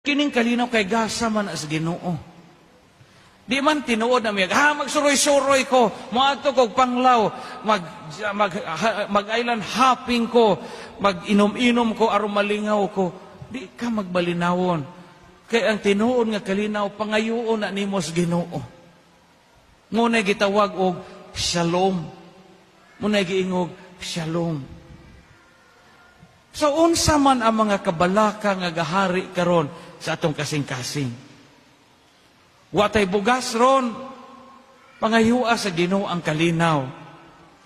Kining kalinaw kay gasa man as Ginoo. Di man tinuod na magsuroy-suroy ko, moadto kog panglaw, mag-island hopping ko, mag-inom-inom ko, aron malingaw ko. Di ka magbalinawon. Kay ang tinuod nga kalinaw, pangayuon na nimos Ginoo. Ngunay gitawag og shalom. Ngunay giingog shalom. So unsa man ang mga kabalaka nga gahari karon sa atong kasing-kasing. Watay bugas ron, pangayua sa Ginoo ang kalinaw.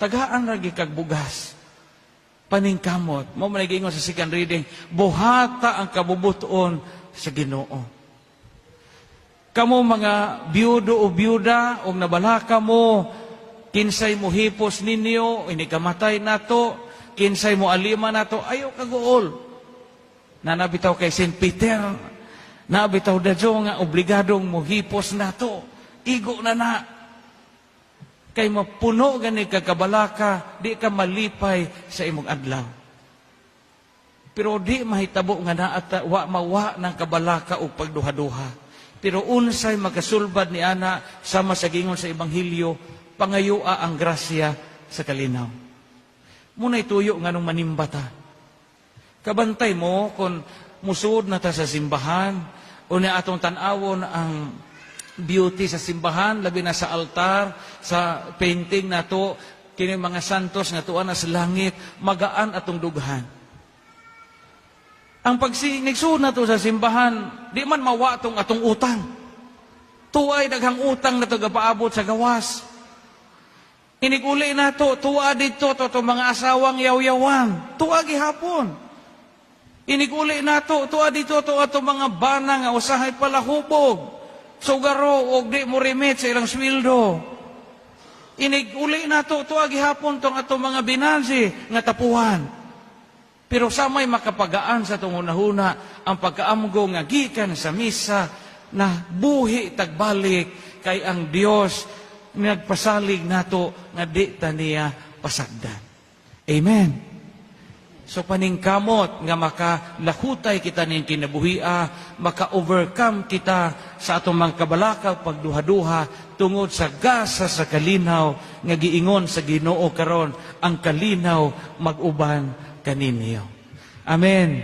Tagaan ragi kag bugas. Paningkamot. Mo man giingon sa second reading, buhata ang kabubuton sa Ginoo. Kamo mga biyudo o biyuda o nabalaka mo, kinsay mo hipos ninyo, inikamatay nato, kinsay mo alima nato, ayaw kaguol. Nanabitaw kay St. Peter, nabitaw dadyo nga obligadong mo hipos nato, igo na. Kay mapuno gani kakabalaka, di ka malipay sa imong adlaw. Pero di mahitabo nga na at mawa ng kabalaka o pagduha-duha. Pero unsay magasulbad ni ana sama sa gingon sa Ebanghelyo, pangayua ang grasya sa kalinaw. Muna'y tuyo nga nung manimbata. Kabantay mo kung musuod na ta sa simbahan, o na atong tanawon ang beauty sa simbahan, labi na sa altar, sa painting na to, kini mga santos nga tuwa na sa langit, magaan atong dughan. Ang pagsinigsuod na to sa simbahan, di man mawa tong atong utang. Tuway daghang utang na to gapaabot sa gawas. Iniguli na to, tuwa dito, to mga asawang yaw-yawan. Tuwa gihapon. Iniguli na to, tuwa dito, to mga bana nga usahay pala hubog. Sugaro, o di mo remit sa ilang swildo. Iniguli na to, tuwa gihapon tong ato mga binansi nga tapuhan. Pero sa may makapagaan sa itong hunahuna, ang pagkaamgo nga gikan sa misa na buhi tagbalik kay ang Dios nagpasalig nato nga di ta niya pasagdan. Amen. So paningkamot nga makalakutay kita ning kinabuhia, maka-overcome kita sa atong mga kabalakaw pagduha-duha tungod sa gasa sa kalinaw nga giingon sa Ginoo karon, ang kalinaw mag-uban kaninyo. Amen.